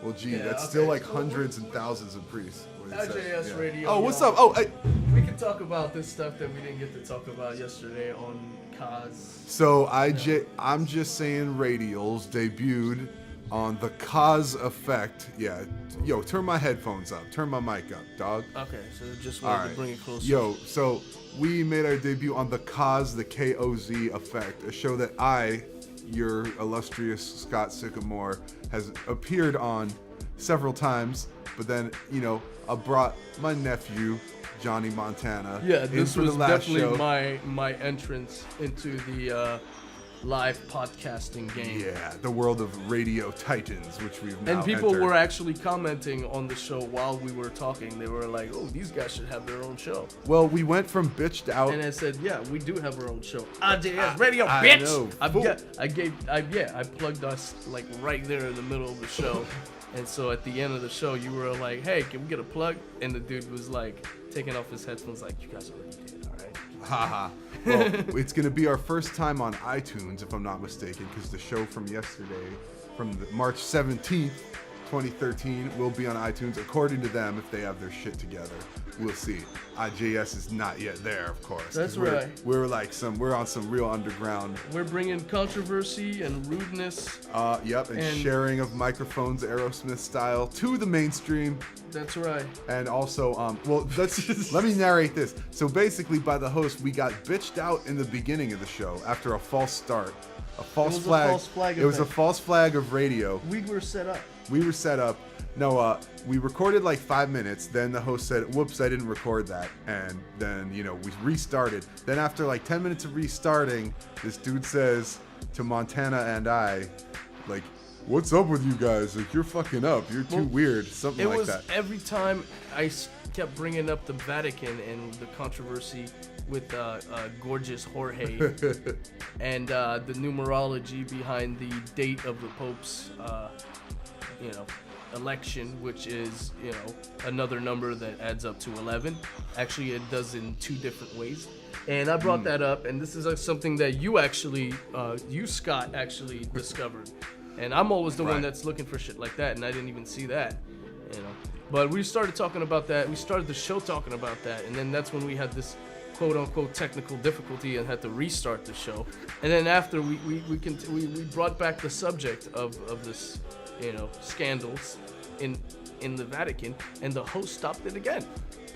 Well, gee, that's still like hundreds and thousands of priests. IJS Radio. Oh, what's up? Oh, hey. We can talk about this stuff that we didn't get to talk about yesterday on Kaz. So I'm just saying radials debuted on the Cause Effect. Yeah. Yo, turn my headphones up. Turn my mic up, dog. Okay, so just wanted to bring it closer. Yo, so we made our debut on the Cause, the K-O-Z Effect, a show that your illustrious Scott Sycamore, has appeared on several times, but then, I brought my nephew, Johnny Montana. Yeah, this was definitely show. my entrance into the live podcasting game. Yeah, the world of radio titans, which we've now And people entered. were actually commenting on the show while we were talking. They were like, "Oh, these guys should have their own show." Well, we went from bitched out. And I said, "Yeah, we do have our own show. IJS Radio, I bitch." know. I plugged us like right there in the middle of the show. And so at the end of the show, you were like, "Hey, can we get a plug?" And the dude was like, taking off his headphones, like, "You guys already did, all right?" Haha. Well, it's going to be our first time on iTunes, if I'm not mistaken, because the show from yesterday, from March 17th, 2013, will be on iTunes, according to them, if they have their shit together. We'll see. IJS is not yet there, of course. That's right. We're on some real underground. We're bringing controversy and rudeness. Yep, and sharing of microphones, Aerosmith style, to the mainstream. That's right. And also, let me narrate this. So basically, by the host, we got bitched out in the beginning of the show after a false start. A false flag. It was a false flag of radio. We were set up. No, we recorded like 5 minutes. Then the host said, "Whoops, I didn't record that." And then, we restarted. Then after like 10 minutes of restarting, this dude says to Montana and I, like, "What's up with you guys? Like, you're fucking up. You're too weird." Something like that. It was every time I kept bringing up the Vatican and the controversy with gorgeous Jorge and the numerology behind the date of the Pope's, election, which is, another number that adds up to 11. Actually, it does in 2 different ways. And I brought that up, and this is something that you Scott, actually discovered. And I'm always the one that's looking for shit like that, and I didn't even see that, But we started talking about that. We started the show talking about that, and then that's when we had this quote-unquote technical difficulty and had to restart the show. And then after we brought back the subject of this, scandals in the Vatican, and the host stopped it again.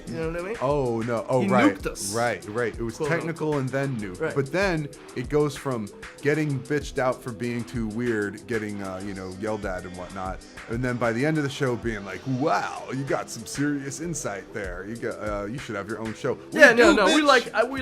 You know what I mean? Oh, no. Oh, he right. nuked us. Right. It was technical and then nuked. Right. But then it goes from getting bitched out for being too weird, getting, yelled at and whatnot. And then by the end of the show being like, "Wow, you got some serious insight there. You should have your own show." We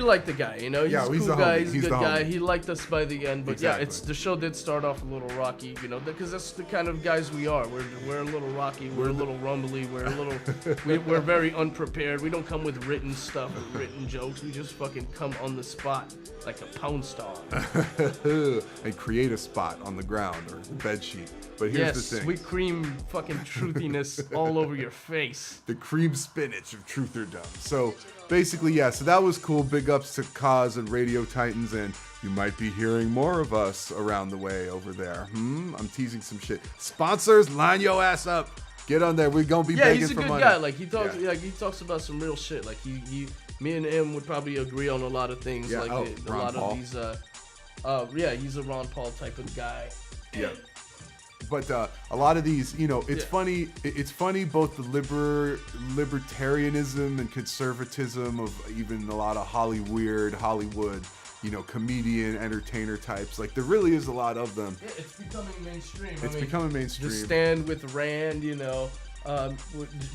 like the guy, He's a cool guy, he's a good guy. Homie. He liked us by the end, but exactly. The show did start off a little rocky, because that's the kind of guys we are. We're a little rocky, we're a little rumbly, we're very unprepared. We don't come with written stuff or written jokes. We just fucking come on the spot like a pound star. And create a spot on the ground or bed sheet. But here's the thing. We cream fucking truthiness all over your face. The cream spinach of truth or dumb. So basically, so that was cool. Big ups to Kaz and Radio Titans, and you might be hearing more of us around the way over there. I'm teasing some shit. Sponsors, line your ass up. Get on there. We're gonna be begging for money. Yeah, he's a good guy. Like he talks about some real shit. Like me and him would probably agree on a lot of things. Yeah, a lot Paul. of these. He's a Ron Paul type of guy. Yeah. But a lot of these, it's funny. It's funny both the libertarianism and conservatism of even a lot of Hollywood, comedian, entertainer types. Like there really is a lot of them. Yeah, it's becoming mainstream. Becoming mainstream. The stand with Rand,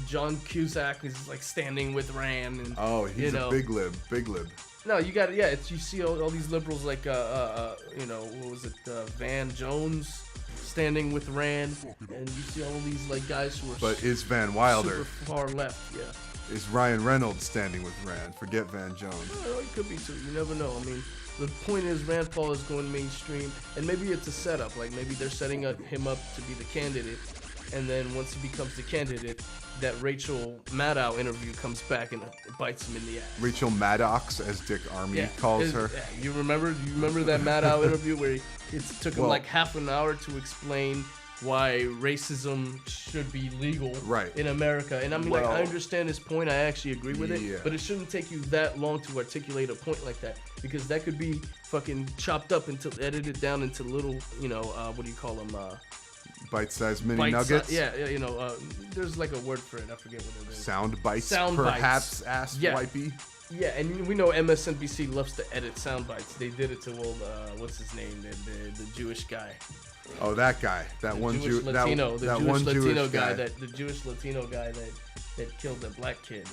John Cusack is like standing with Rand. And, he's a big lib. No, you got it. You see all these liberals like what was it, Van Jones standing with Rand, and you see all these like guys who are. But is Van Wilder super far left? Yeah. Is Ryan Reynolds standing with Rand? Forget Van Jones. Well, it could be too. You never know. I mean, the point is Rand Paul is going mainstream, and maybe it's a setup. Like maybe they're setting him up to be the candidate, and then once he becomes the candidate, that Rachel Maddow interview comes back and bites him in the ass. Rachel Maddox, as Dick Armey calls her. Yeah, you remember that Maddow interview where it took him like half an hour to explain why racism should be legal Right. in America. And I mean, Well, like, I understand his point. I actually agree with yeah. it. But it shouldn't take you that long to articulate a point like that, because that could be fucking chopped up edited down into little, you know, what do you call them? Bite-sized mini nuggets. Yeah, you know, there's like a word for it. I forget what it is. Sound bites. Sound perhaps bites. ass Yeah. wipey. Yeah, and we know MSNBC loves to edit sound bites. They did it to old, what's his name, the Jewish guy. Oh, that guy. That one Jewish Jew. Latino, that one Jewish guy. the Jewish Latino guy that killed that black kid.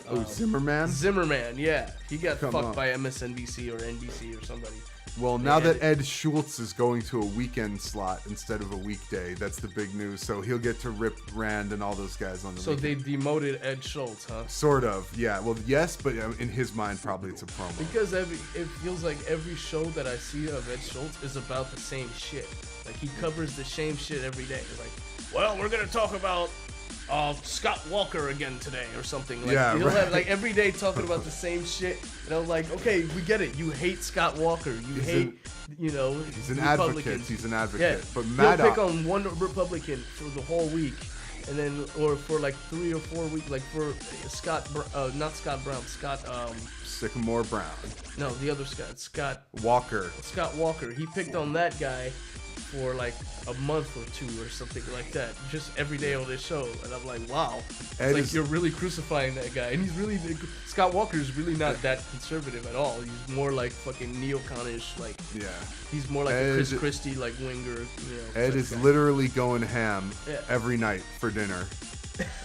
Oh, Zimmerman. Zimmerman, yeah, he got Come fucked on. by MSNBC or NBC or somebody. Well, now They that Ed Schultz is going to a weekend slot instead of a weekday, that's the big news. So he'll get to rip Rand and all those guys on the So weekend. they demoted Ed Schultz, huh? Sort of, yeah. Well, yes, but in his mind, probably it's a promo. Because it feels like every show that I see of Ed Schultz is about the same shit. Like, he covers the same shit every day. It's like, well, we're gonna talk about Scott Walker again today or something. Like, Yeah, he'll right. have like every day talking about the same shit. And I'm like, okay, we get it. You hate Scott Walker. You hate, you know, He's an Republicans. advocate. He's an advocate. Yeah, But he'll Maddox, pick on one Republican for the whole week, and then or for like 3 or 4 weeks, like for not Scott Brown, Sycamore Brown, no, the other Scott Walker. Walker. He picked on that guy for like a month or two or something like that, just every day on this show. And I'm like, wow, Ed like is- you're really crucifying that guy. And he's really, Scott Walker is really not that conservative at all. He's more like fucking neoconish, like, Yeah. he's more like Ed- a Chris Christie, like winger, you know. Ed type is guy. literally going ham Yeah. every night for dinner.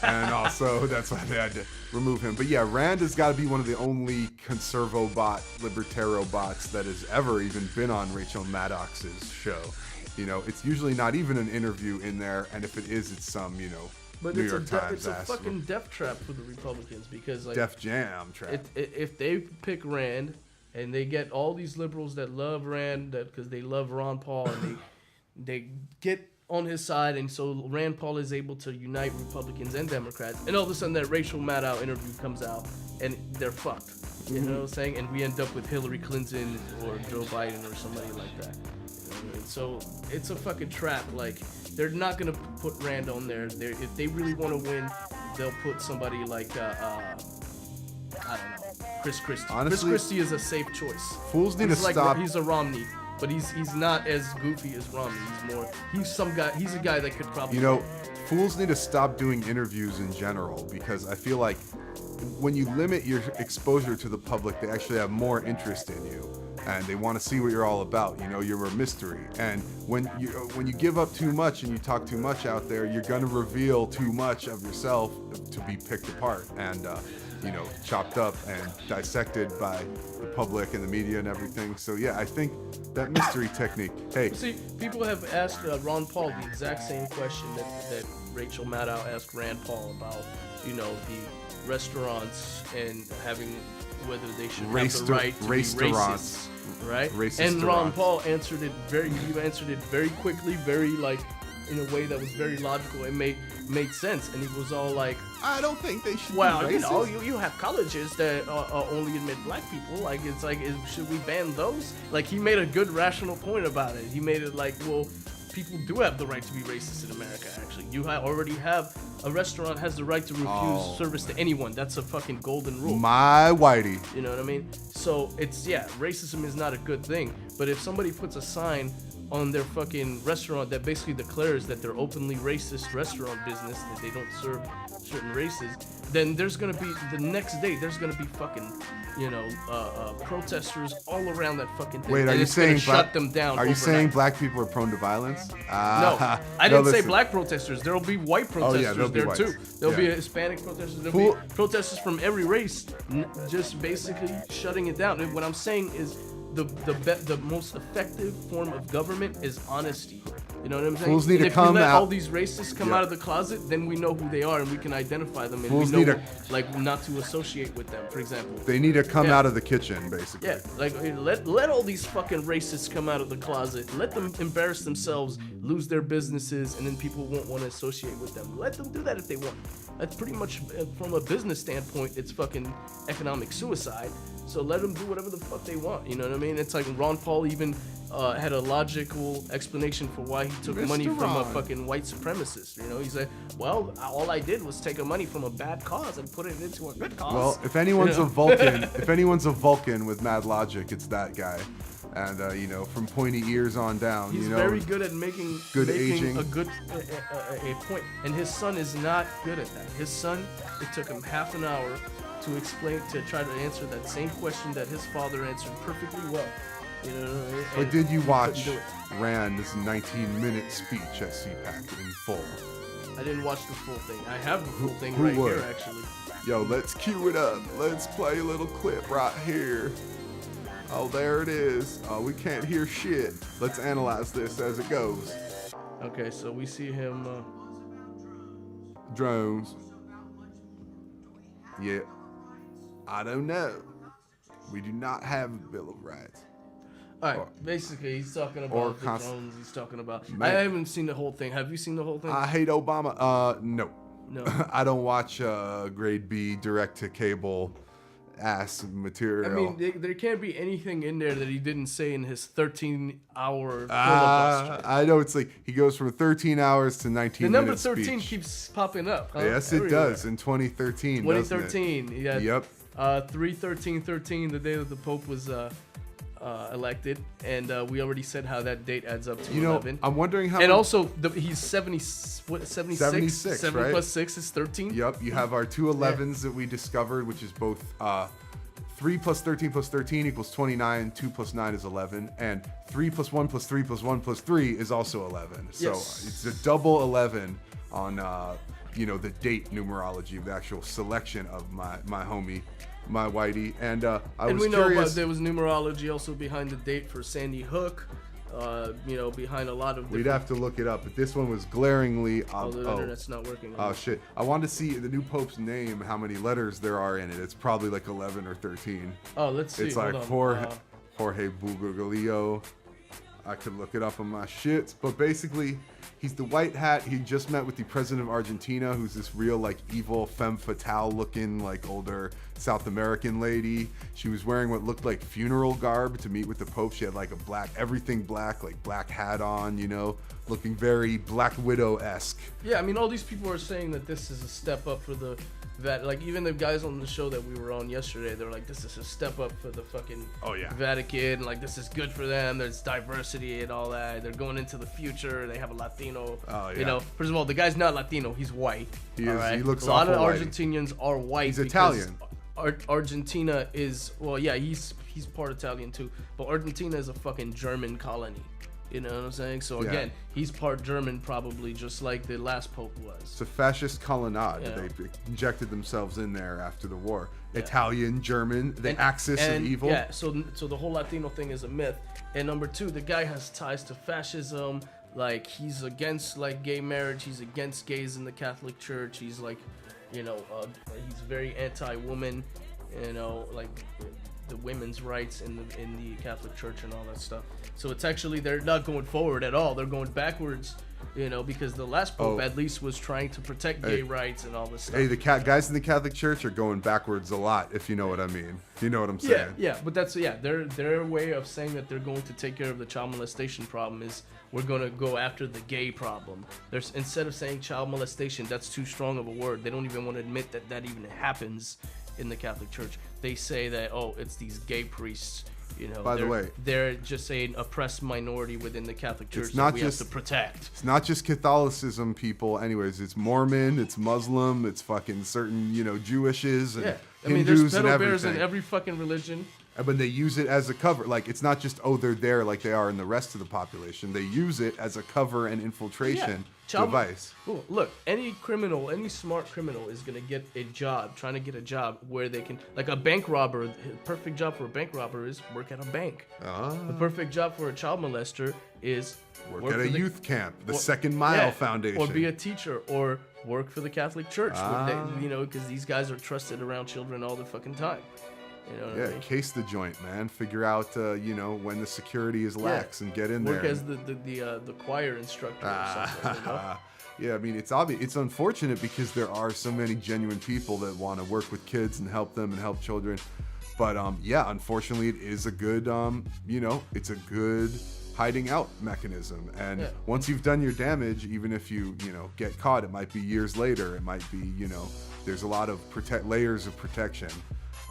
And also, that's why they had to remove him. But yeah, Rand has got to be one of the only conservo-bot, libertaro-bots that has ever even been on Rachel Maddox's show. You know, it's usually not even an interview in there, and if it is, it's some, you know, But New it's York Times it's a ass fucking death trap for the Republicans, because like Def Jam trap. if they pick Rand and they get all these liberals that love Rand because they love Ron Paul, and they get on his side, and so Rand Paul is able to unite Republicans and Democrats, and all of a sudden that Rachel Maddow interview comes out and they're fucked. You know what I'm saying? And we end up with Hillary Clinton or Joe Biden or somebody like that. You know what I mean? So it's a fucking trap. Like, they're not gonna put Rand on there. If they really want to win, they'll put somebody like I don't know, Chris Christie. Honestly, Chris Christie is a safe choice. Fools need He's to like, stop. He's a Romney, but he's not as goofy as Romney. He's some guy. He's a guy that could probably. You know, fools need to stop doing interviews in general, because I feel like when you limit your exposure to the public, they actually have more interest in you, and they want to see what you're all about. You know, you're a mystery, and when you give up too much and you talk too much out there, you're gonna reveal too much of yourself to be picked apart and you know, chopped up and dissected by the public and the media and everything. So yeah, I think that mystery technique. Hey, See, people have asked Ron Paul the exact same question that Rachel Maddow asked Rand Paul about, you know, the restaurants and having whether they should have the right to be racist, right? And Ron Paul answered it very quickly, very like in a way that was very logical and made sense. And he was all like, I don't think they should. well, be you know, racist. you have colleges that only admit black people. Like, it's like, should we ban those? Like, he made a good rational point about it. He made it like, well, people do have the right to be racist in America. Actually, you already have a restaurant has the right to refuse service to anyone. That's a fucking golden rule. My whitey. You know what I mean? So it's, yeah, racism is not a good thing. But if somebody puts a sign on their fucking restaurant that basically declares that they're openly racist restaurant business, that they don't serve certain races, then there's gonna be, the next day, there's gonna be fucking, you know, protesters all around that fucking thing. Wait, are and you it's gonna saying shut them down? Are you saying overnight. black people are prone to violence? No, I didn't say listen. black protesters. There'll be white protesters there'll be there too. whites. There'll be Yeah. Hispanic protesters. There'll Fool- be protesters from every race, just basically shutting it down. And what I'm saying is the most effective form of government is honesty. You know what I'm saying? Fools need And to if come we let out- all these racists come Yeah. out of the closet, then we know who they are and we can identify them, and Fools we need know to- like not to associate with them, for example. They need to come Yeah. out of the kitchen, basically. Yeah, like let all these fucking racists come out of the closet. Let them embarrass themselves, lose their businesses, and then people won't want to associate with them. Let them do that if they want. That's pretty much, from a business standpoint, it's fucking economic suicide. So let them do whatever the fuck they want. You know what I mean? It's like Ron Paul even had a logical explanation for why he took money from a fucking white supremacist. You know, he said, well, all I did was take money from a bad cause and put it into a good cause. Well, if anyone's a Vulcan, if anyone's a Vulcan with mad logic, it's that guy. And you know, from pointy ears on down, he's you know, very good at making aging. a good a point. And his son is not good at that. His son, it took him half an hour to try to answer that same question that his father answered perfectly well. You know, but did you watch Rand's 19-minute speech at CPAC in full? I didn't watch the full thing. I have the full thing who right would? here, actually. Yo, let's cue it up. Let's play a little clip right here. Oh, there it is. Oh, we can't hear shit. Let's analyze this as it goes. Okay, so we see him. Drones. Yeah. I don't know. We do not have a Bill of Rights. All right, basically, he's talking about the drones. He's talking about. I haven't seen the whole thing. Have you seen the whole thing? I hate Obama. No. No. I don't watch grade B direct to cable ass material. I mean, there can't be anything in there that he didn't say in his 13-hour filibuster. I know, it's like he goes from 13 hours to 19 minutes. The number 13 speech. keeps popping up. Huh? Yes, it does. In 2013. 2013. Doesn't it? Yeah. Yep. 3/13/13, the day that the Pope was elected, and we already said how that date adds up to 11. I'm wondering how. And also, he's 76. 7 right? plus 6 is 13. Yep. You have our two 11s that we discovered, which is both 3 plus 13 plus 13 equals 29. 2 plus 9 is 11, and 3 plus 1 plus 3 plus 1 plus 3 is also 11. So it's a double 11 on the date numerology of the actual selection of my homie, my whitey. And we know about there was numerology also behind the date for Sandy Hook. Behind a lot of. We'd have to look it up, but this one was glaringly. The internet's not working. Oh shit! I wanted to see the new Pope's name, how many letters there are in it. It's probably like 11 or 13. Oh, let's see. It's like Jorge Bugalio. I could look it up on my shits, but basically, he's the white hat. He just met with the president of Argentina, who's this real like evil femme fatale looking like older South American lady. She was wearing what looked like funeral garb to meet with the Pope. She had like everything black, like black hat on, looking very Black Widow-esque. Yeah, I mean, all these people are saying that this is a step up for like even the guys on the show that we were on yesterday, they're like, this is a step up for the fucking Vatican, like this is good for them, there's diversity and all that, they're going into the future, they have a Latino. First of all, the guy's not Latino, he's white. He is. Right? He looks a lot of Argentinians are white. He's Italian. Argentina is, he's part Italian too, but Argentina is a fucking German colony. You know what I'm saying? So again, he's part German, probably just like the last Pope was. It's a fascist colonnade. Yeah. They injected themselves in there after the war. Yeah. Italian, German, the axis of evil. Yeah, so the whole Latino thing is a myth. And number two, the guy has ties to fascism. Like, he's against like gay marriage. He's against gays in the Catholic Church. He's like, he's very anti-woman. Like the women's rights in the Catholic Church and all that stuff. So it's actually, they're not going forward at all. They're going backwards, because the last Pope at least was trying to protect gay rights and all this stuff. Hey, the guys in the Catholic Church are going backwards a lot, if you know what I mean. You know what I'm saying? Yeah, but that's, their way of saying that they're going to take care of the child molestation problem is we're going to go after the gay problem. Instead of saying child molestation, that's too strong of a word. They don't even want to admit that even happens in the Catholic Church. They say that, it's these gay priests. By the way, they're just an oppressed minority within the Catholic Church that we have to protect. It's not just Catholicism, people. Anyways, it's Mormon, it's Muslim, it's fucking certain, Jewishes and Hindus there's pedo bears in and every fucking religion. But they use it as a cover. Like, it's not just, they're there like they are in the rest of the population. They use it as a cover and infiltration device. Look, any smart criminal is going to get a job, trying to get a job where they can, like a bank robber, the perfect job for a bank robber is work at a bank. The perfect job for a child molester is work at a youth camp, the Second Mile Foundation. Or be a teacher, or work for the Catholic Church, because these guys are trusted around children all the fucking time. You know what I mean? Case the joint, man. Figure out, when the security is lax and get in there. Work as the choir instructor or something. Yeah, I mean, it's obvious. It's unfortunate because there are so many genuine people that want to work with kids and help them and help children. But yeah, unfortunately, it is a good it's a good hiding out mechanism. And once you've done your damage, even if you get caught, it might be years later. It might be there's a lot of layers of protection.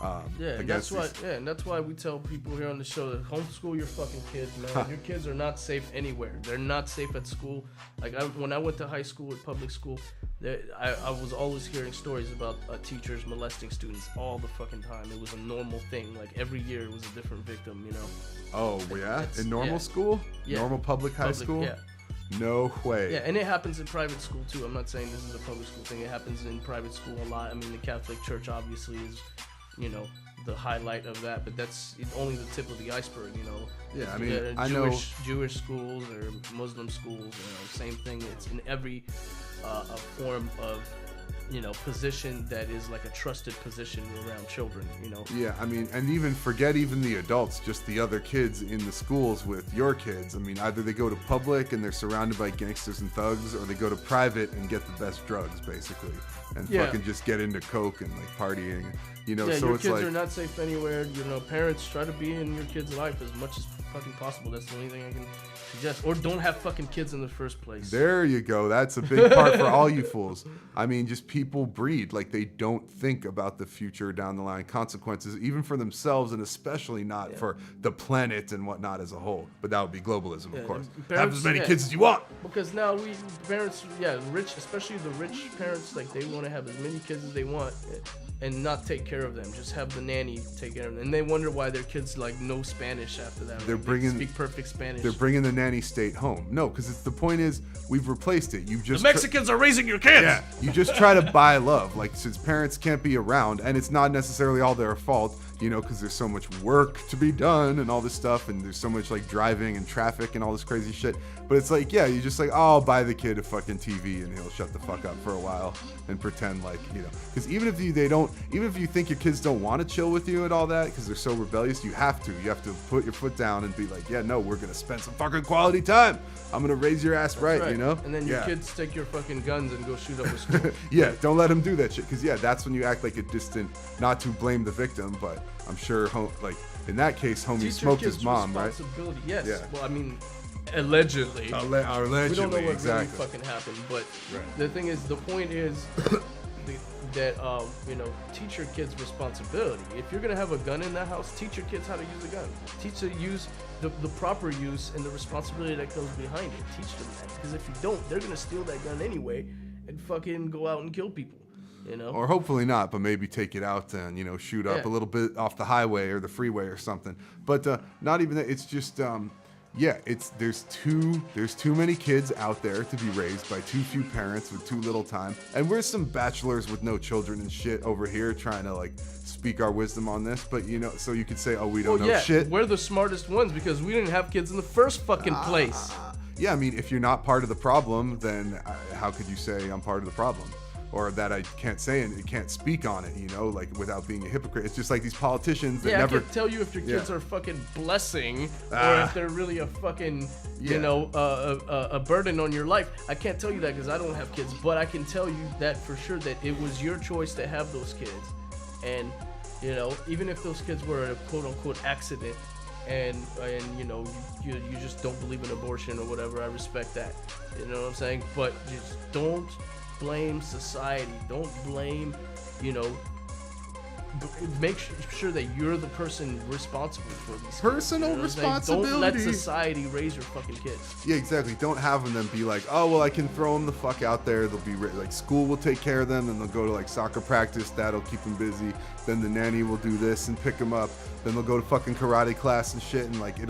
And that's why we tell people here on the show that homeschool your fucking kids, man. Your kids are not safe anywhere. They're not safe at school. Like when I went to high school or public school, I was always hearing stories about teachers molesting students all the fucking time. It was a normal thing. Like every year it was a different victim, Oh, yeah? In normal school? Yeah. Normal public high school? Yeah. No way. Yeah, and it happens in private school too. I'm not saying this is a public school thing. It happens in private school a lot. I mean, the Catholic Church obviously is the highlight of that, but that's only the tip of the iceberg, Yeah, I mean, I know know Jewish schools or Muslim schools, same thing. It's in every a form of position that is like a trusted position around children, Yeah, I mean, and forget the adults, just the other kids in the schools with your kids. I mean, either they go to public and they're surrounded by gangsters and thugs, or they go to private and get the best drugs, basically, and fucking just get into coke and like partying, Yeah, so your it's kids like, are not safe anywhere. Parents, try to be in your kid's life as much as fucking possible. That's the only thing I can suggest. Or don't have fucking kids in the first place. There you go. That's a big part for all you fools. I mean, just people breed like they don't think about the future down the line consequences, even for themselves, and especially not for the planet and whatnot as a whole. But that would be globalism, of course. Have as many kids as you want. Because now parents, rich, especially the rich parents, like they want to have as many kids as they want and not take care of them. Just have the nanny take care of them. And they wonder why their kids like know Spanish after that. They speak perfect Spanish. They're bringing the nanny state home. No, because the point is we've replaced it. You just the Mexicans are raising your kids. Yeah, you just try to buy love. Like, since parents can't be around, and it's not necessarily all their fault, because there's so much work to be done and all this stuff, and there's so much like driving and traffic and all this crazy shit. But it's like, you just like, I'll buy the kid a fucking TV and he'll shut the fuck up for a while and pretend like, because even if you think your kids don't want to chill with you and all that, because they're so rebellious, you have to put your foot down and be like, no, we're gonna spend some fucking quality time. I'm gonna raise your ass right. And then your kids take your fucking guns and go shoot up a school. Don't let them do that shit, because that's when you act like a distant, not to blame the victim, but I'm sure in that case, homie smoked his mom, right? Yes. Yeah. Well, I mean, allegedly. Allegedly. We don't know what really fucking happened, but the thing is, the point is that teach your kids responsibility. If you're gonna have a gun in that house, teach your kids how to use a gun. Teach them to use the proper use and the responsibility that goes behind it. Teach them that, because if you don't, they're gonna steal that gun anyway and fucking go out and kill people. Or hopefully not, but maybe take it out and shoot up a little bit off the highway or the freeway or something. But not even that. It's just there's too many kids out there to be raised by too few parents with too little time. And we're some bachelors with no children and shit over here trying to like speak our wisdom on this. But so you could say, oh, we don't know shit. We're the smartest ones because we didn't have kids in the first fucking place. Yeah, I mean, if you're not part of the problem, then how could you say I'm part of the problem? Or that I can't say and can't speak on it, like without being a hypocrite. It's just like these politicians that never. I can't tell you if your kids are fucking blessing or if they're really a fucking, a burden on your life. I can't tell you that because I don't have kids, but I can tell you that for sure that it was your choice to have those kids, and even if those kids were a quote unquote accident, and you just don't believe in abortion or whatever, I respect that. You know what I'm saying? But just don't blame society. Don't blame, make sure that you're the person responsible for these personal responsibility. Don't let society raise your fucking kids. Yeah, exactly. Don't have them be like, oh, well, I can throw them the fuck out there. They'll be like, school will take care of them, and they'll go to like soccer practice. That'll keep them busy. Then the nanny will do this and pick them up. Then they'll go to fucking karate class and shit. And like you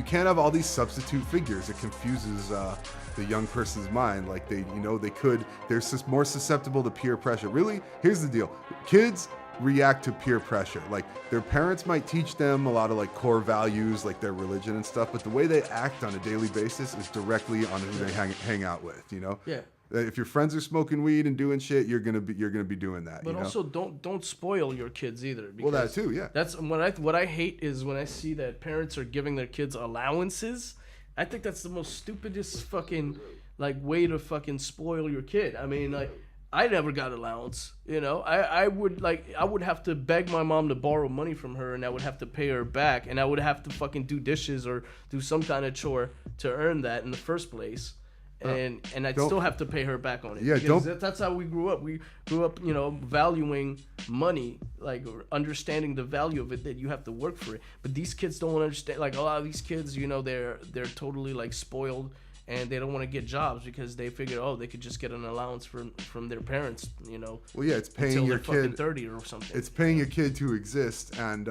can't have all these substitute figures. It confuses the young person's mind. Like they're just more susceptible to peer pressure. Really, here's the deal. Kids react to peer pressure. Like their parents might teach them a lot of like core values, like their religion and stuff, but the way they act on a daily basis is directly on who they hang out with. Yeah. If your friends are smoking weed and doing shit, you're gonna be doing that. But also don't spoil your kids either. Well, that too, yeah. That's what I hate is when I see that parents are giving their kids allowances. I think that's the most stupidest fucking like way to fucking spoil your kid. I mean, like, I never got allowance. You know, I would have to beg my mom to borrow money from her, and I would have to pay her back, and I would have to fucking do dishes or do some kind of chore to earn that in the first place. And I'd still have to pay her back on it. Yeah, because that's how we grew up. We grew up, you know, valuing money, like understanding the value of it, that you have to work for it. But these kids don't understand. Like a lot of these kids, you know, they're totally like spoiled, and they don't want to get jobs because they figure, oh, they could just get an allowance from their parents, you know. Well, yeah, it's paying until your they're fucking kid 30 or something. It's paying your kid to exist, and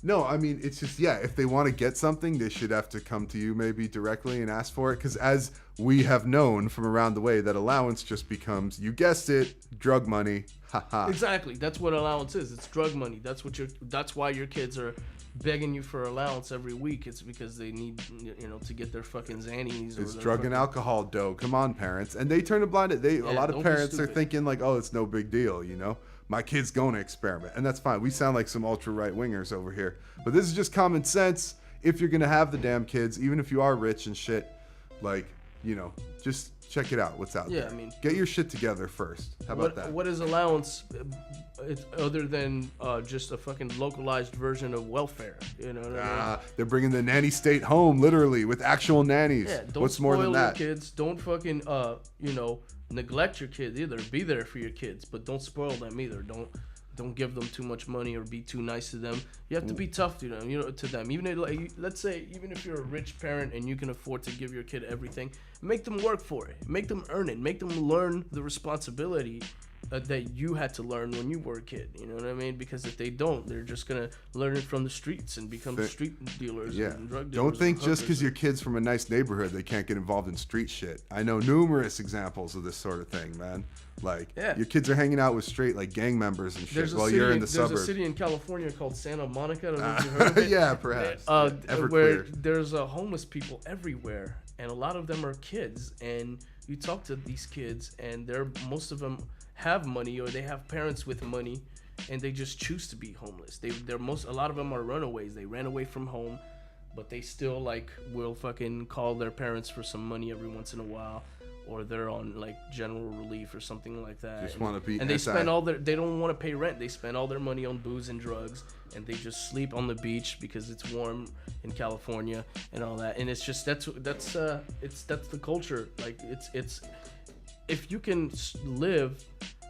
no, I mean, it's just, yeah, if they want to get something, they should have to come to you maybe directly and ask for it, because as we have known from around the way, that allowance just becomes, you guessed it, drug money. Haha. Exactly, that's what allowance is. It's drug money. That's why your kids are begging you for allowance every week. It's because they need, you know, to get their fucking Xannies. It's drug and alcohol dough. Come on, parents. And they turn a blind eye. A lot of parents are thinking like, oh, it's no big deal, you know. My kid's going to experiment, and that's fine. We sound like some ultra right wingers over here, but this is just common sense. If you're gonna have the damn kids, even if you are rich and shit, like, you know, just check it out. What's out there? I mean, get your shit together first. How about that? What is allowance? It's other than just a fucking localized version of welfare. You know what I mean? They're bringing the nanny state home, literally, with actual nannies. Yeah, don't What's more than that? Your kids. Don't fucking you know, neglect your kids either. Be there for your kids, but don't spoil them either. Don't give them too much money or be too nice to them. You have to be tough to them, to them. Even if, like, let's say, even if you're a rich parent and you can afford to give your kid everything, make them work for it. Make them earn it. Make them learn the responsibility that you had to learn when you were a kid. You know what I mean? Because if they don't, they're just gonna learn it from the streets and become street dealers and drug dealers. Don't think just because your kid's from a nice neighborhood they can't get involved in street shit. I know numerous examples of this sort of thing, man. Like, your kids are hanging out with straight like gang members and shit while you're in the suburbs. There's a city in California called Santa Monica. I don't know if you've heard of it. Yeah, perhaps. Where there's homeless people everywhere, and a lot of them are kids. And you talk to these kids, and most of them have money, or they have parents with money, and they just choose to be homeless. A lot of them are runaways. They ran away from home, but they still like will fucking call their parents for some money every once in a while, or they're on like general relief or something like that. Just want to be. And they spend they don't want to pay rent. They spend all their money on booze and drugs, and they just sleep on the beach because it's warm in California and all that. And it's just that's the culture. Like it's if you can live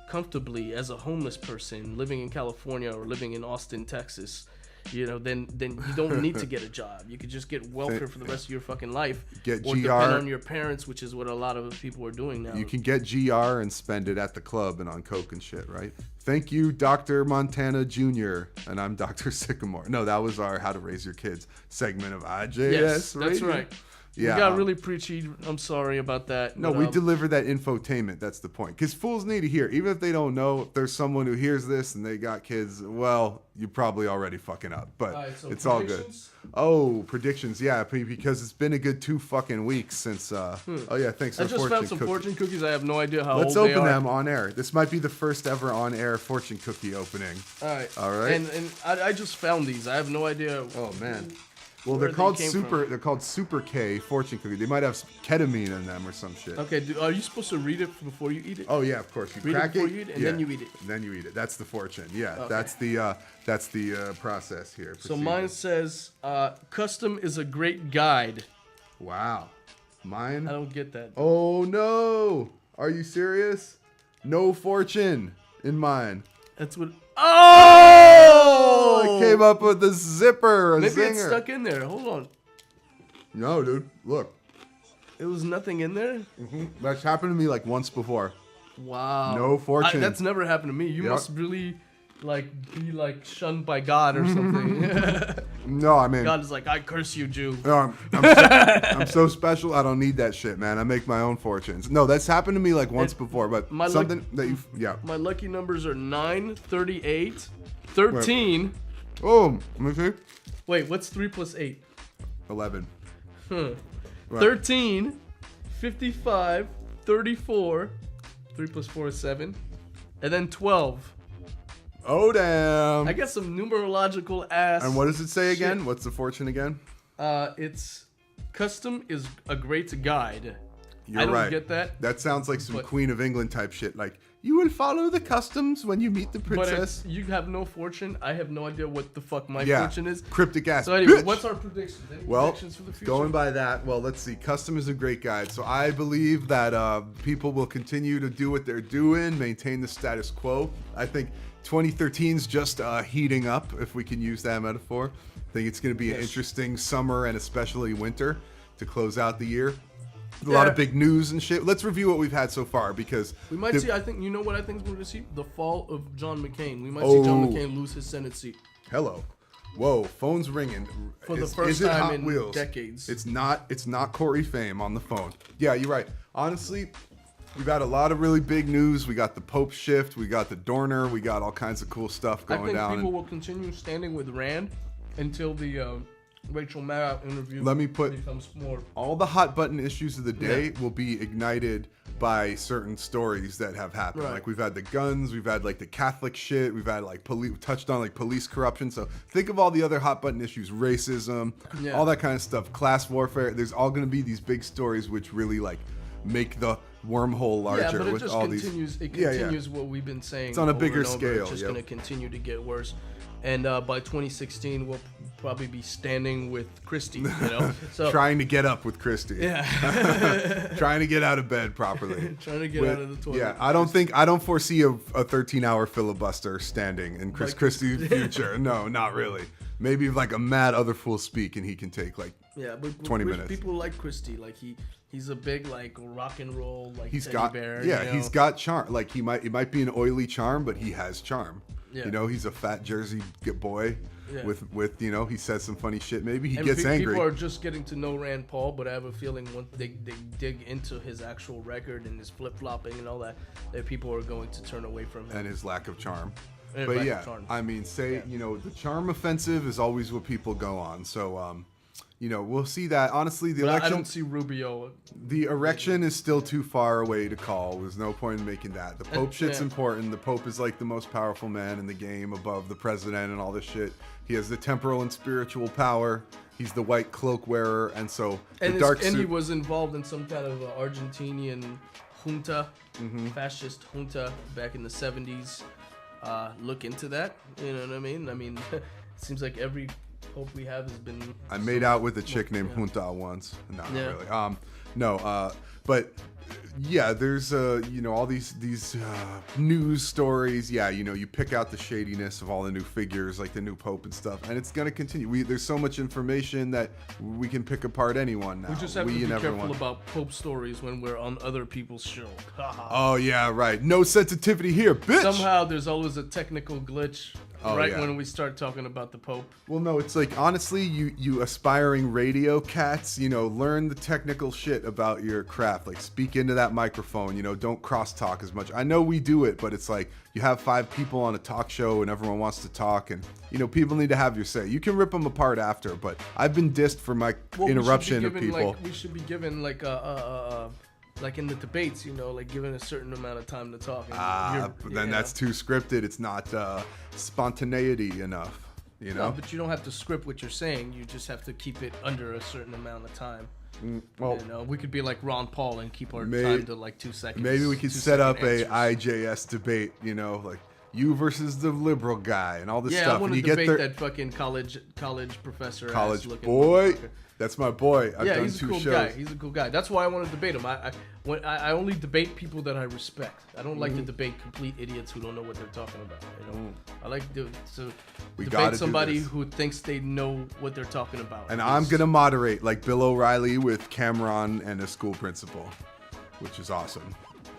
comfortably as a homeless person living in California or living in Austin, Texas, you know, then you don't need to get a job. You could just get welfare for the rest of your fucking life. Get or GR. depend on your parents, which is what a lot of people are doing now. You can get GR and spend it at the club and on coke and shit, right? Thank you, Dr. Montana Jr. And I'm Dr. Sycamore. No, that was our How to Raise Your Kids segment of IJS. Yes, that's radio. right. Yeah, we got really preachy. I'm sorry about that. No, but, we deliver that infotainment. That's the point. Because fools need to hear. Even if they don't know, if there's someone who hears this and they got kids, well, you're probably already fucking up. But so it's all good. Oh, predictions. Yeah, because it's been a good 2 fucking weeks since... Oh, yeah, thanks. I just found some fortune cookies. I have no idea how Let's old they are. open them on air. This might be the first ever on-air fortune cookie opening. All right. All right. And I just found these. I have no idea. Oh, man. Well, they're called Super K fortune cookie. They might have ketamine in them or some shit. Okay, are you supposed to read it before you eat it? Oh yeah, of course. You read crack it before you eat it, and then you eat it. Then you eat it. That's the fortune. Yeah, Okay. that's the process here. So mine says, "Custom is a great guide." Wow, mine. I don't get that. Oh no! Are you serious? No fortune in mine. That's what. Oh! I came up with the zipper. Maybe zinger. it's stuck in there. Hold on. No, dude. Look. It was nothing in there? That's happened to me like once before. Wow. No fortune. That's never happened to me. You must really be shunned by God or something. No, I mean, God is like, I curse you, Jew. No, I'm so special. I don't need that shit, man. I make my own fortunes. No, that's happened to me like once before, but something that you, My lucky numbers are 9, 38, 13. Oh, let me see. Wait, what's 3 plus 8? 11. Huh. Right. 13, 55, 34. 3 plus 4 is 7. And then 12. Oh, damn. I got some numerological ass. And what does it say again? shit. What's the fortune again? It's custom is a great guide. You're I don't right. get that. That sounds like some But- Queen of England type shit. Like, you will follow the customs when you meet the But princess. you have no fortune. I have no idea what the fuck my Yeah, fortune is. cryptic ass So anyway, bitch. what's our predictions? Any Well, predictions for the future? going by that, well, let's see. Custom is a great guide. So I believe that people will continue to do what they're doing, maintain the status quo. I think 2013 is just heating up, if we can use that metaphor. I think it's going to be an interesting summer and especially winter to close out the year. A lot of big news and shit. Let's review what we've had so far because we might see. I think you know what I think we're gonna see the fall of John McCain. We might see John McCain lose his Senate seat. Hello. Whoa, phone's ringing. For the Is first it time Hot in Wheels? decades. It's not Corey Fame on the phone. Yeah, you're right. Honestly, we've had a lot of really big news. We got the Pope shift, we got the Dorner, we got all kinds of cool stuff going I think down. people will continue standing with Rand until the Rachel Maddow interview becomes more. All the hot button issues of the day will be ignited by certain stories that have happened. Right. Like we've had the guns, we've had like the Catholic shit, we've had like touched on like police corruption. So think of all the other hot button issues, racism, all that kind of stuff, class warfare. There's all going to be these big stories which really like make the wormhole larger. Yeah, but it with just all continues. these. It continues what we've been saying. It's on a over bigger and over. scale, It's just yep. going to continue to get worse. And by 2016, we'll probably be standing with Christie. You know, so Trying to get up with Christie. yeah, Trying to get out of bed properly. trying to get out of the toilet. Yeah, I don't foresee a 13-hour filibuster standing in Chris Like- Christie's future. No, not really. Maybe like a mad other fool speak and he can take like Yeah, but 20 minutes. People like Christie. Like he's a big like rock and roll like he's teddy got bear. yeah, you know? he's got charm. Like it might be an oily charm, but he has charm. Yeah. You know, he's a fat Jersey boy Yeah. with you know, he says some funny shit. Maybe he And gets angry. People are just getting to know Rand Paul, but I have a feeling once they dig into his actual record and his flip flopping and all that people are going to turn away from him. And his lack of charm. And But lack of yeah, charm. I mean, you know, the charm offensive is always what people go on. So, you know, we'll see that. Honestly, the But I election, don't see Rubio. the erection is still too far away to call. There's no point in making that. The Pope shit's yeah. important. The Pope is like the most powerful man in the game above the president and all this shit. He has the temporal and spiritual power. He's the white cloak wearer. And so the dark And he suit. was involved in some kind of Argentinian junta, fascist junta back in the 70s. Look into that. You know what I mean? I mean, it seems like every Pope we have has been. I made out with a chick named Junta once. No, not Yeah. really. But yeah, there's you know, all these news stories. Yeah, you know, you pick out the shadiness of all the new figures, like the new Pope and stuff, and it's gonna continue. There's so much information that we can pick apart anyone now. We just have to be and careful everyone. about Pope stories when we're on other people's show. Oh yeah, right. No sensitivity here, bitch. Somehow there's always a technical glitch right yeah. when we start talking about the Pope. Well, no, it's like, honestly, you aspiring radio cats, you know, learn the technical shit about your craft. Like, speak into that microphone, you know, don't crosstalk as much. I know we do it, but it's like, you have 5 people on a talk show and everyone wants to talk, and, you know, people need to have your say. You can rip them apart after, but I've been dissed for my interruption of people. We should be given like like in the debates, you know, like given a certain amount of time to talk. Then that's too scripted. It's not spontaneity enough, you know? No, but you don't have to script what you're saying. You just have to keep it under a certain amount of time. Well, You know, we could be like Ron Paul and keep our time to like 2 seconds. maybe we could 2 set up second a answers. IJS debate, you know, like you versus the liberal guy and all this Yeah, stuff. I want and to you debate get that fucking college professor. college ass-looking boy. motherfucker. That's my boy. I've Yeah, done he's a 2 cool shows. guy. He's a cool guy. That's why I want to debate him. I only debate people that I respect. I don't like to debate complete idiots who don't know what they're talking about. You know, I like to We gotta debate do somebody this. who thinks they know what they're talking about. And I'm gonna moderate like Bill O'Reilly with Cameron and a school principal, which is awesome,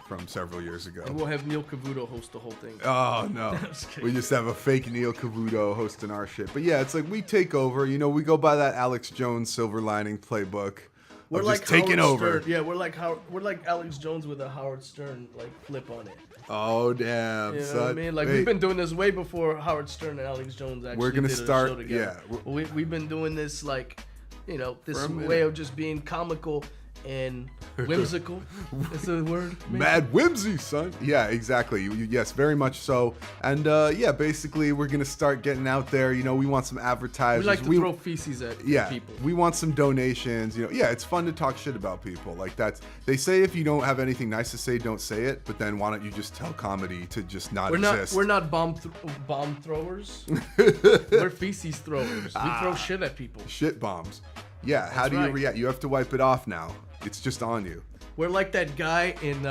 from several years ago. And we'll have Neil Cavuto host the whole thing. Oh no, just kidding. we just have a fake Neil Cavuto hosting our shit. But yeah, it's like we take over. You know, we go by that Alex Jones silver lining playbook. We're of like just taking Howard over. Stern. Yeah, we're like Alex Jones with a Howard Stern like flip on it. Oh damn, You know son. what I mean? Like, Wait, we've been doing this way before Howard Stern and Alex Jones actually We're gonna did start- a show together. yeah, we've been doing this like, you know, this For a minute. way of just being comical and whimsical. Is the word? Maybe? Mad whimsy, son. Yeah, exactly. Yes, very much so. And yeah, basically, we're gonna start getting out there. You know, we want some advertisers. We like to throw feces at people. We want some donations. You know, yeah, it's fun to talk shit about people. Like that's they say if you don't have anything nice to say, don't say it. But then why don't you just tell comedy to just not exist? We're not bomb throwers. We're feces throwers. We throw shit at people. Shit bombs. Yeah. How do you react? You have to wipe it off now. It's just on you. We're like that guy in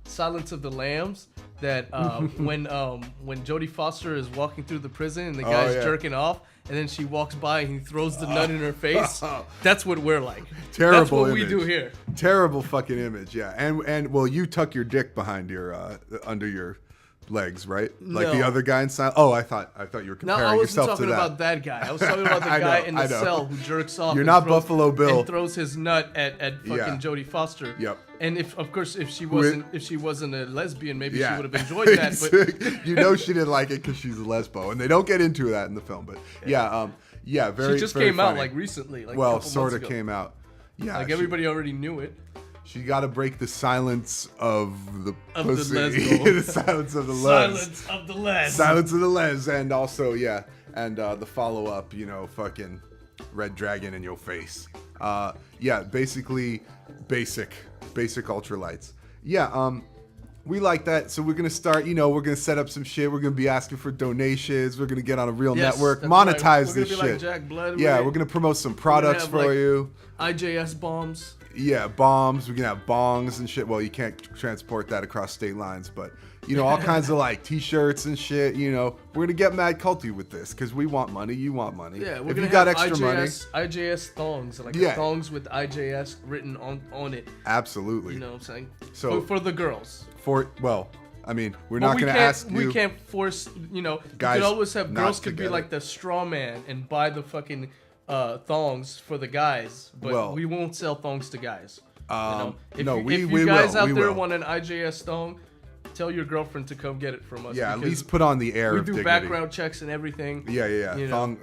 Silence of the Lambs that when Jodie Foster is walking through the prison and the guy's jerking off, and then she walks by and he throws the nut in her face. That's what we're like. Terrible. That's what image. we do here. Terrible fucking image. Yeah. And well, you tuck your dick behind your under your legs, right? Like the other guy in Silence. Oh, I thought you were comparing yourself to that. No, I wasn't talking about that guy. I was talking about the guy in the cell who jerks off. You're not Buffalo Bill. And throws his nut at fucking Jodie Foster. Yep. And if she wasn't a lesbian, maybe she would have enjoyed that. But you know she didn't like it because she's a lesbo, and they don't get into that in the film. But very. She just very came funny. out like recently, like well, a couple sort months of ago. came out. Yeah. Like everybody already knew it. She got to break the silence of the pussy. The lesbo. The silence of the les. Silence of the les. Silence of the les. And also, the follow-up, fucking Red Dragon in your face. Basically basic ultralights. We like that. So we're going to start, we're going to set up some shit. We're going to be asking for donations. We're going to get on a real network, monetize right. this shit. Like Jack Blood. Yeah, we're going to promote some products for you. IJS bombs. Yeah, bombs. We can have bongs and shit. Well, you can't transport that across state lines, but all kinds of like t-shirts and shit. We're gonna get mad culty with this because we want money. You want money. Yeah, we're if gonna you got have extra IJS thongs, like thongs with IJS written on it. Absolutely. You know what I'm saying? So for the girls. We're not gonna ask you. We can't force. You guys could always have girls could be it. like the straw man and buy the fucking thongs for the guys, but we won't sell thongs to guys. If you guys out there want an IJS thong, tell your girlfriend to come get it from us. Yeah, at least put on the air. We of do dignity. background checks and everything. Yeah. Thong.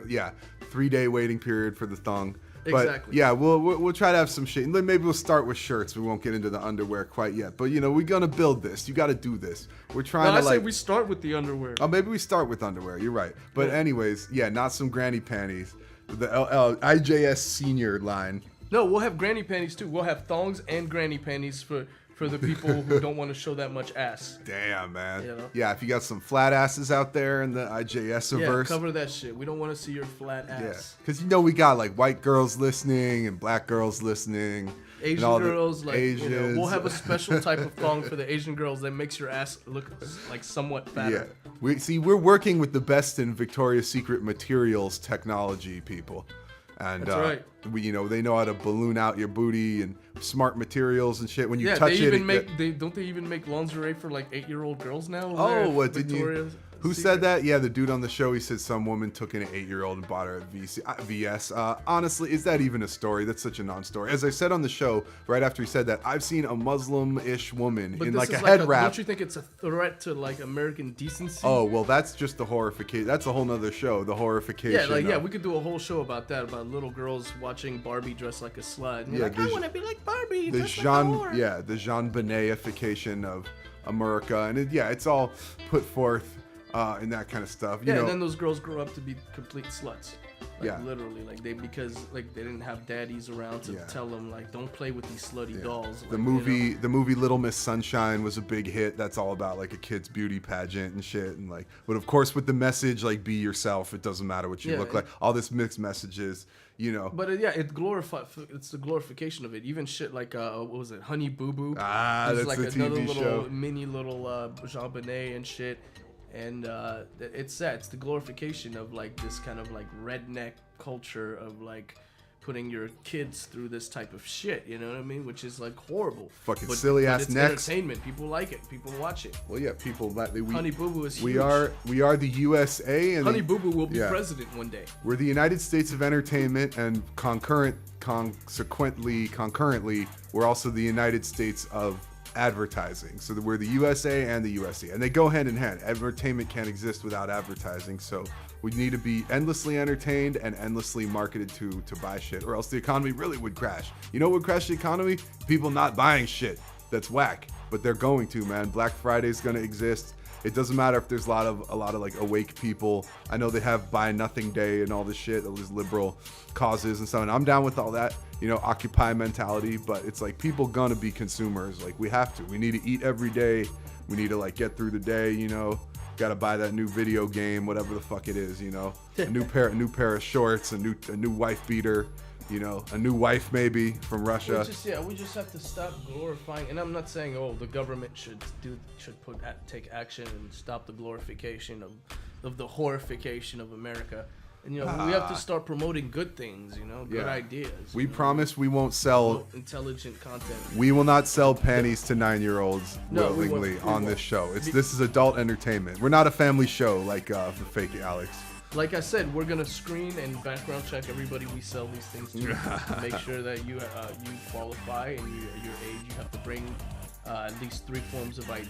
3-day waiting period for the thong. But, exactly. Yeah, we'll try to have some shit. Maybe we'll start with shirts. We won't get into the underwear quite yet. But we're gonna build this. You got to do this. We're trying to say we start with the underwear. Oh, maybe we start with underwear. You're right. But anyways, not some granny panties. The IJS senior line. No, we'll have granny panties too. We'll have thongs and granny panties for the people who don't want to show that much ass. Damn, man. Yeah, if you got some flat asses out there in the IJS-averse. Yeah, cover that shit. We don't want to see your flat ass. Yeah, because we got like white girls listening and black girls listening. Asian girls, like Asians. we'll have a special type of thong for the Asian girls that makes your ass look like somewhat fatter. Yeah, we're working with the best in Victoria's Secret materials technology, people, and that's right. They know how to balloon out your booty and smart materials and shit. When you touch don't they even make lingerie for like 8-year-old girls now? Oh, what did you? Who said that? Yeah, the dude on the show, he said some woman took in an 8-year-old and bought her a VS. Honestly, is that even a story? That's such a non-story. As I said on the show, right after he said that, I've seen a Muslim-ish woman in like a head wrap. Don't you think it's a threat to like American decency? Oh, well, that's just the horrification. That's a whole nother show, the horrification. Yeah, we could do a whole show about that, about little girls watching Barbie dressed like a slut. And I want to be like Barbie. The Jean Benet-ification of America. And it's all put forth and that kind of stuff. And then those girls grow up to be complete sluts. Literally, because they didn't have daddies around to tell them like, don't play with these slutty dolls. The movie Little Miss Sunshine was a big hit. That's all about like a kid's beauty pageant and shit, and but of course with the message like be yourself. It doesn't matter what you look like. All this mixed messages. But it's the glorification of it. Even shit like what was it, Honey Boo Boo? That's like the another TV little show. mini little Jean Benet and shit. And it's the glorification of like this kind of like redneck culture of like putting your kids through this type of shit, you know what I mean? Which is like horrible. Fucking silly ass necks. Entertainment. People like it. People watch it. Well, yeah, people. Honey Boo Boo is huge. We are the USA, and Honey Boo Boo will be president one day. We're the United States of entertainment, and concurrently, we're also the United States of advertising. So we're the USA and the USC, and they go hand in hand. Entertainment can't exist without advertising. So we need to be endlessly entertained and endlessly marketed to buy shit, or else the economy really would crash. You know what would crash the economy? People not buying shit that's whack, but they're going to, man. Black Friday's gonna exist. It doesn't matter if there's a lot of like awake people. I know they have Buy Nothing Day and all this shit, all these liberal causes and stuff, and I'm down with all that, you know, Occupy mentality, but it's like people gonna be consumers. Like we have to. We need to eat every day. We need to like get through the day, you know. Gotta buy that new video game, whatever the fuck it is, you know. A new pair of shorts, a new wife beater, you know, a new wife maybe from Russia. We just have to stop glorifying. And I'm not saying the government should take action and stop the glorification of the horrification of America. And, you know, we have to start promoting good things, you know, good ideas. We promise we won't sell intelligent content. We will not sell panties to 9-year-olds willingly on this show. This is adult entertainment. We're not a family show like the fake Alex. Like I said, we're gonna screen and background check everybody we sell these things to. Make sure that you qualify and your age. You have to bring at least 3 forms of ID.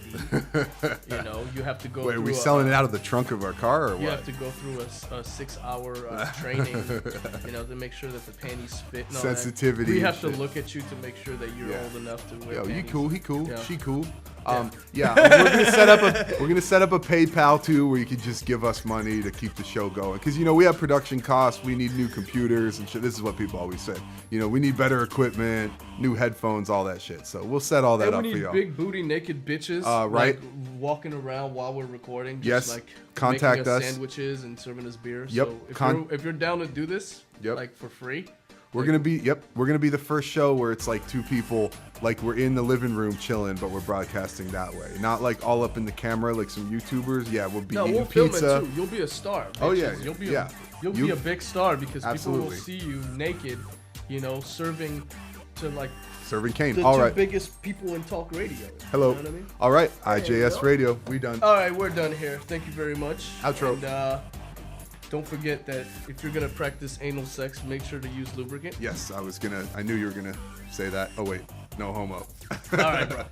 You know, you have to go. Wait, are we selling it out of the trunk of our car, or what? You have to go through a 6-hour training. You know, to make sure that the panties fit. And all sensitivity. that. We have to look at you to make sure that you're old enough to wear. Yo, panties. you cool? He cool? Yeah. She cool? We're gonna set up a PayPal too, where you can just give us money to keep the show going. Because you know we have production costs, we need new computers and shit. This is what people always say. You know, we need better equipment, new headphones, all that shit. So we'll set all that up for y'all. We need big booty naked bitches, right? Like, walking around while we're recording. Yes. Just, like, contact making us us. Sandwiches and serving us beer. Yep. So if you're down to do this, Yep. like for free. We're gonna be the first show where it's like 2 people, like we're in the living room chilling, but we're broadcasting that way. Not like all up in the camera like some YouTubers. Yeah, we'll be eating pizza. Film it too. You'll be a star. Bitches. Oh yeah, You'll be a big star because Absolutely. people will see you naked, you know, serving to like serving cane. the All two right. biggest people in talk radio. Hello. You know what I mean? All right, IJS Radio. We done. All right, we're done here. Thank you very much. Outro. And, don't forget that if you're gonna practice anal sex, make sure to use lubricant. Yes, I knew you were gonna say that. Oh wait, no homo. All right, bro.